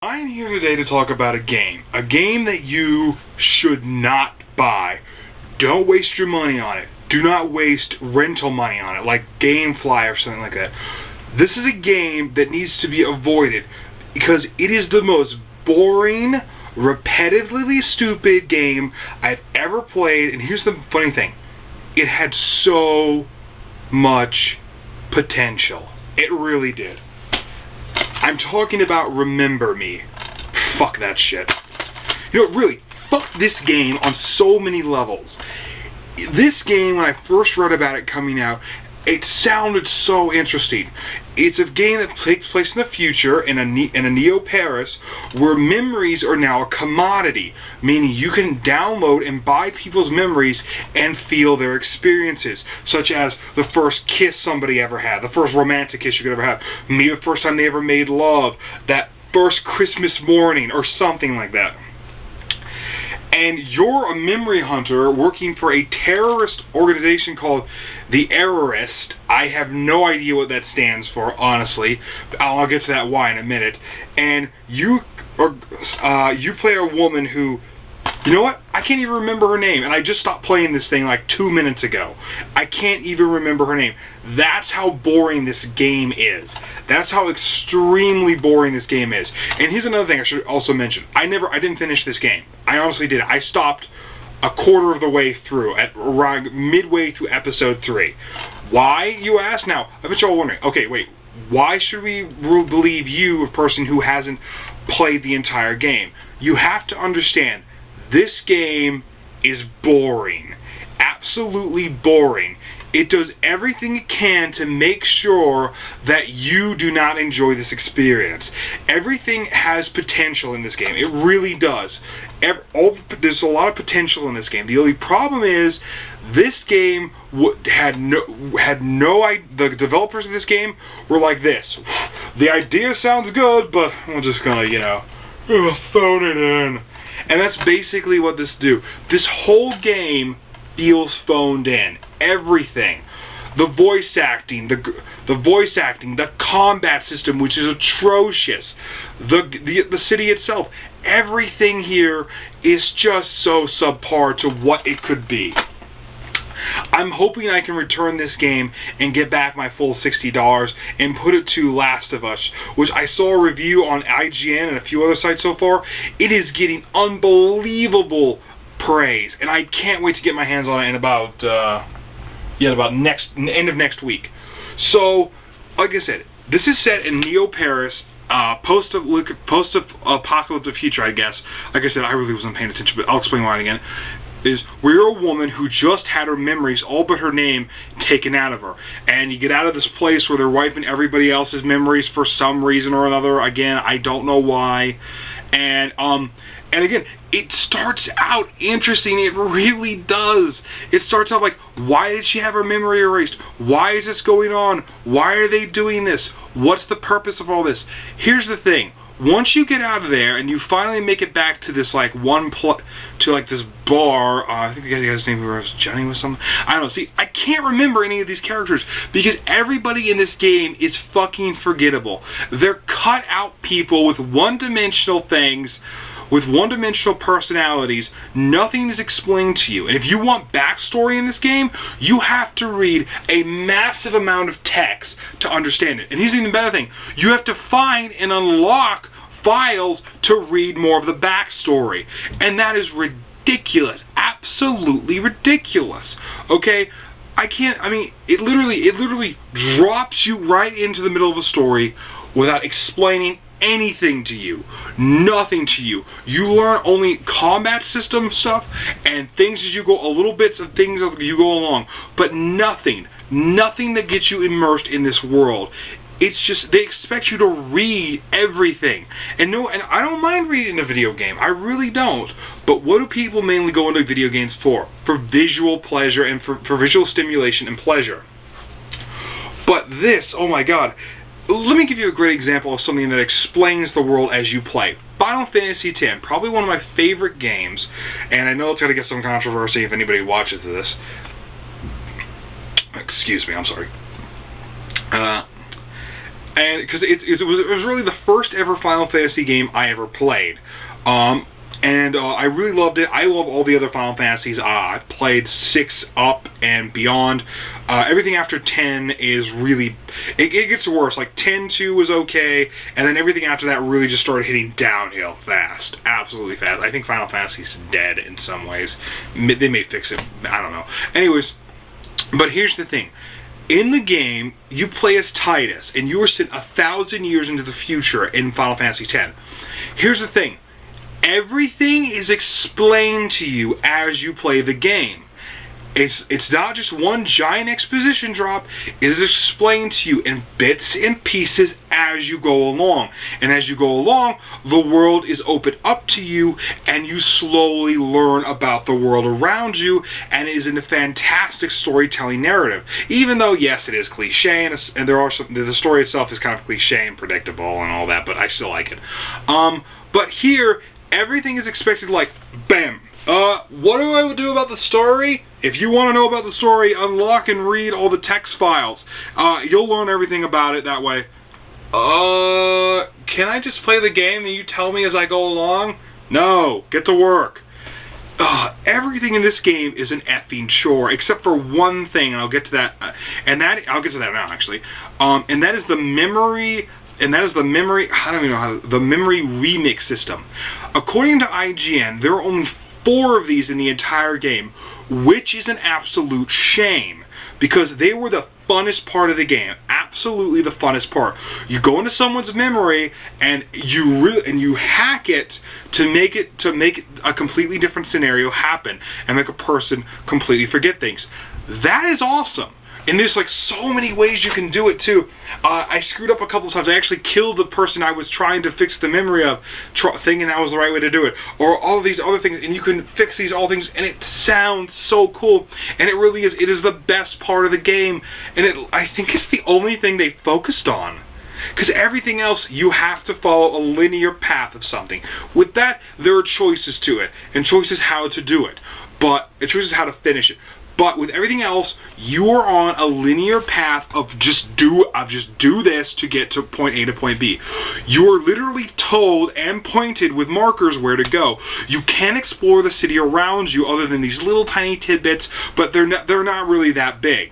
I'm here today to talk about a game that you should not buy. Don't waste your money on it. Do not waste rental money on it, like GameFly or something like that. This is a game that needs to be avoided because it is the most boring, repetitively stupid game I've ever played. And here's the funny thing. It had so much potential. It really did. I'm talking about Remember Me. Fuck that shit. You know, really, fuck this game on so many levels. This game, when I first read about it coming out, it sounded so interesting. It's a game that takes place in the future in a Neo-Paris where memories are now a commodity, meaning you can download and buy people's memories and feel their experiences, such as the first kiss somebody ever had, the first romantic kiss you could ever have, maybe the first time they ever made love, that first Christmas morning, or something like that. And you're a memory hunter working for a terrorist organization called the Errorist. I have no idea what that stands for, honestly. I'll get to that why in a minute. And you play a woman who, you know what? I can't even remember her name. And I just stopped playing this thing like 2 minutes ago. I can't even remember her name. That's how boring this game is. That's how extremely boring this game is. And here's another thing I should also mention. I didn't finish this game. I honestly did. I stopped a quarter of the way through, at around midway through episode 3. Why, you ask? Now, I bet you're all wondering, okay, wait, why should we believe you, a person who hasn't played the entire game? You have to understand, this game is boring. Absolutely boring. It does everything it can to make sure that you do not enjoy this experience. Everything has potential in this game. It really does. There's a lot of potential in this game. The only problem is this game the developers of this game were like this. The idea sounds good, but we're just gonna, phone it in. And that's basically what this do. This whole game feels phoned in. Everything. The voice acting, the combat system, which is atrocious, the city itself, everything here is just so subpar to what it could be. I'm hoping I can return this game and get back my full $60 and put it to Last of Us, which I saw a review on IGN and a few other sites so far. It is getting unbelievable praise, and I can't wait to get my hands on it in about end of next week. So, like I said, this is set in Neo-Paris, post-apocalyptic future, I guess. Like I said, I really wasn't paying attention, but I'll explain why again. Is we're a woman who just had her memories, all but her name, taken out of her. And you get out of this place where they're wiping everybody else's memories for some reason or another. Again, I don't know why. And again, it starts out interesting. It really does. It starts out like, why did she have her memory erased? Why is this going on? Why are they doing this? What's the purpose of all this? Here's the thing. Once you get out of there and you finally make it back to this this bar, I think the guy's name was Johnny or something. I don't know. See, I can't remember any of these characters because everybody in this game is fucking forgettable. They're cut out people with one-dimensional things, with one-dimensional personalities. Nothing is explained to you. And if you want backstory in this game, you have to read a massive amount of text to understand it. And here's the even better thing. You have to find and unlock files to read more of the backstory. And that is ridiculous. Absolutely ridiculous. Okay? It literally drops you right into the middle of a story without explaining anything to you. Nothing to you. You learn only combat system stuff and things as you go, a little bits of things as you go along, but nothing that gets you immersed in this world. It's just, they expect you to read everything. And I don't mind reading a video game. I really don't. But what do people mainly go into video games for? For visual pleasure and for visual stimulation and pleasure. But this, oh my god. Let me give you a great example of something that explains the world as you play. Final Fantasy X, probably one of my favorite games, and I know it's going to get some controversy if anybody watches this. Excuse me, I'm sorry. and because it was really the first ever Final Fantasy game I ever played. I really loved it. I love all the other Final Fantasies. I've played 6 up and beyond. Everything after 10 is really... It gets worse. Like, 10-2 was okay, and then everything after that really just started hitting downhill fast. Absolutely fast. I think Final Fantasy's dead in some ways. They may fix it. I don't know. Anyways, but here's the thing. In the game, you play as Tidus, and you are sent 1,000 years into the future in Final Fantasy X. Here's the thing. Everything is explained to you as you play the game. It's not just one giant exposition drop. It is explained to you in bits and pieces as you go along. And as you go along, the world is opened up to you, and you slowly learn about the world around you, and it is in a fantastic storytelling narrative. Even though, yes, it is cliche, and there are some, the story itself is kind of cliche and predictable and all that, but I still like it. But here, everything is expected, like, bam. What do I do about the story? If you want to know about the story, unlock and read all the text files. You'll learn everything about it that way. Can I just play the game and you tell me as I go along? No, get to work. Everything in this game is an effing chore, except for one thing, and I'll get to that. I'll get to that now, actually. And that is the memory. And that is the memory. I don't even know how the memory remix system. According to IGN, there are only 4 of these in the entire game, which is an absolute shame, because they were the funnest part of the game. Absolutely the funnest part. You go into someone's memory and you hack it to make a completely different scenario happen and make a person completely forget things. That is awesome. And there's like so many ways you can do it too. I screwed up a couple of times. I actually killed the person I was trying to fix the memory of, thinking that was the right way to do it. Or all of these other things, and you can fix these all things, and it sounds so cool. And it really is. It is the best part of the game, and I think it's the only thing they focused on. Because everything else, you have to follow a linear path of something. With that, there are choices to it, and choices how to do it, choices how to finish it. But with everything else, you are on a linear path of just do this to get to point A to point B. You are literally told and pointed with markers where to go. You can explore the city around you other than these little tiny tidbits, but they're not really that big.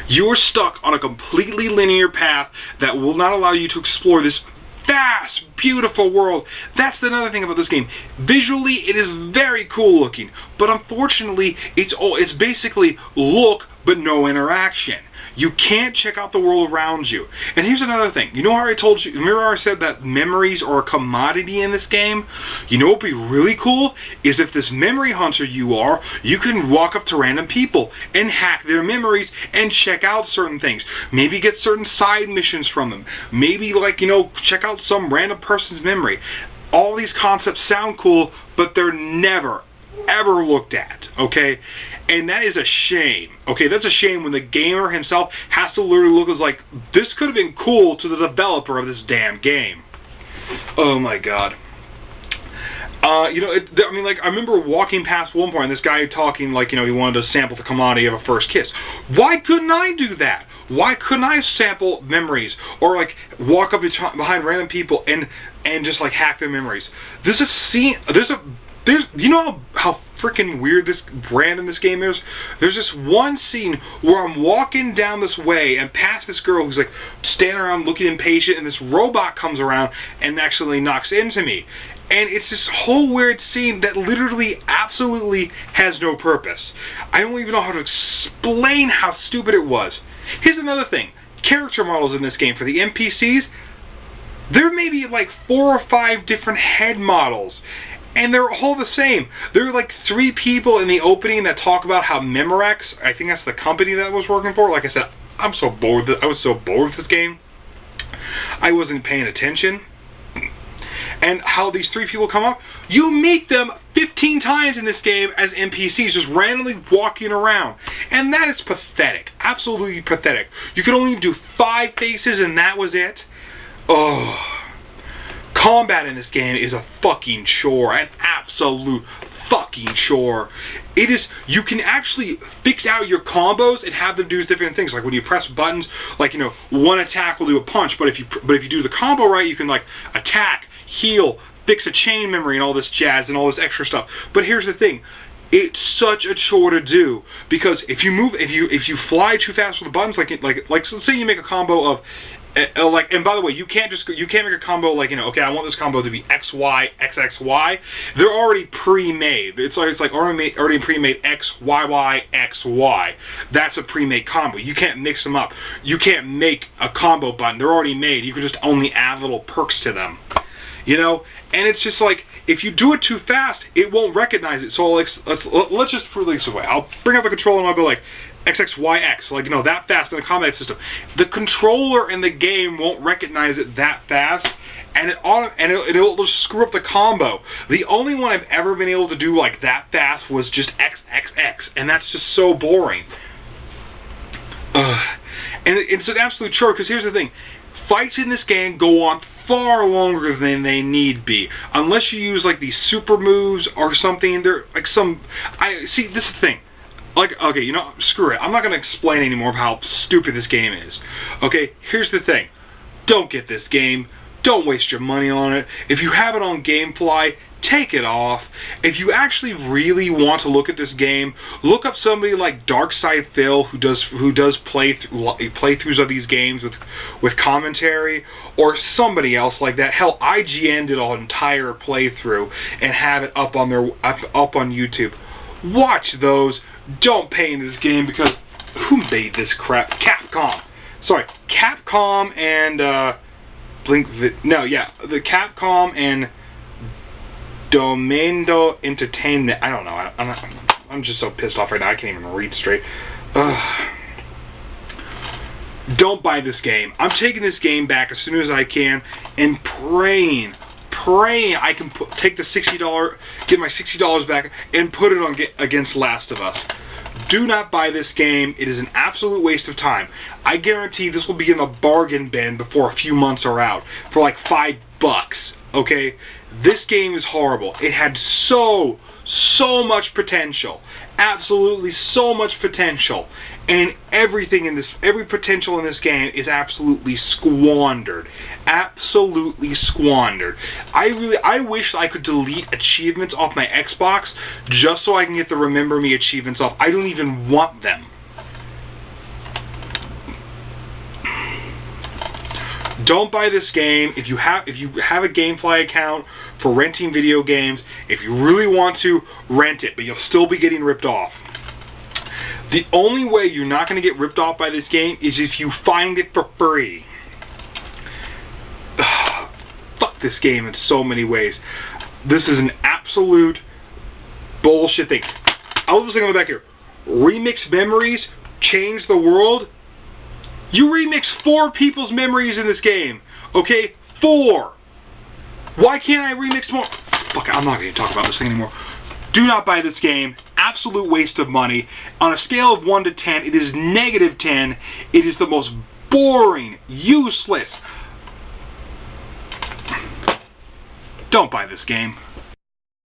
You are stuck on a completely linear path that will not allow you to explore this vast, beautiful world. That's another thing about this game. Visually, it is very cool looking, but unfortunately, it's basically look but no interaction. You can't check out the world around you. And here's another thing. You know how I told you, remember how I said that memories are a commodity in this game? You know what would be really cool? Is if this memory hunter you are, you can walk up to random people and hack their memories and check out certain things. Maybe get certain side missions from them. Maybe, like, check out some random person's memory. All these concepts sound cool, but they're never, ever looked at, okay? And that is a shame. Okay, that's a shame when the gamer himself has to literally look as like, this could have been cool to the developer of this damn game. Oh my god. I remember walking past one point, this guy talking like, he wanted to sample the commodity of a first kiss. Why couldn't I do that? Why couldn't I sample memories? Or, like, walk up behind random people and just, like, hack their memories? There's a scene, you know how freaking weird this brand in this game is? There's this one scene where I'm walking down this way and past this girl who's like standing around looking impatient, and this robot comes around and actually knocks into me. And it's this whole weird scene that literally absolutely has no purpose. I don't even know how to explain how stupid it was. Here's another thing. Character models in this game for the NPCs, there may be like 4 or 5 different head models. And they're all the same. There are like 3 people in the opening that talk about how Memorex, I think that's the company that I was working for. Like I said, I'm so bored. I was so bored with this game. I wasn't paying attention. And how these 3 people come up, you meet them 15 times in this game as NPCs, just randomly walking around. And that is pathetic. Absolutely pathetic. You could only do 5 faces and that was it. Combat in this game is a fucking chore, an absolute fucking chore. It is. You can actually fix out your combos and have them do different things. Like when you press buttons, like, you know, one attack will do a punch, but if you do the combo right, you can like attack, heal, fix a chain memory, and all this jazz and all this extra stuff. But here's the thing. It's such a chore to do, because if you fly too fast with the buttons, like so say you make a combo of and by the way, you can't make a combo like, you know, okay, I want this combo to be X Y X X Y. They're already pre-made. It's like already pre-made X Y Y X Y. That's a pre-made combo. You can't mix them up. You can't make a combo button. They're already made. You can just only add little perks to them. You know, and it's just like, if you do it too fast, it won't recognize it. So like, let's just put this away. I'll bring up the controller and I'll go like XXYX, like, you know, that fast in the combat system. The controller in the game won't recognize it that fast, and it'll just screw up the combo. The only one I've ever been able to do like that fast was just XXX, and that's just so boring. And it's an absolute chore, because here's the thing. Fights in this game go on far longer than they need be, unless you use like these super moves or something. They're like see, this is the thing. Like, okay, you know, screw it. I'm not going to explain anymore how stupid this game is. Okay, here's the thing. Don't get this game. Don't waste your money on it. If you have it on Gamefly, take it off. If you actually really want to look at this game, look up somebody like Phil who does playthroughs of these games with commentary, or somebody else like that. Hell, IGN did an entire playthrough and have it up on YouTube. Watch those. Don't pay in this game, because who made this crap? Capcom. Sorry, Capcom and the Capcom and Domendo Entertainment. I don't know. I'm just so pissed off right now. I can't even read straight. Don't buy this game. I'm taking this game back as soon as I can, and praying I can take the $60, get my $60 back, and put it on against Last of Us. Do not buy this game. It is an absolute waste of time. I guarantee this will be in the bargain bin before a few months are out for like $5. Okay? This game is horrible. It had so much potential. Absolutely so much potential. And every potential in this game is absolutely squandered. Absolutely squandered. I wish I could delete achievements off my Xbox just so I can get the Remember Me achievements off. I don't even want them. Don't buy this game. If you have a Gamefly account for renting video games, if you really want to, rent it, but you'll still be getting ripped off. The only way you're not going to get ripped off by this game is if you find it for free. Fuck this game in so many ways. This is an absolute bullshit thing. I was listening back here. Remix memories, change the world. You remix 4 people's memories in this game. Okay? 4. Why can't I remix more? Fuck it, I'm not going to talk about this thing anymore. Do not buy this game. Absolute waste of money. On a scale of 1 to 10, it is -10. It is the most boring, useless. Don't buy this game.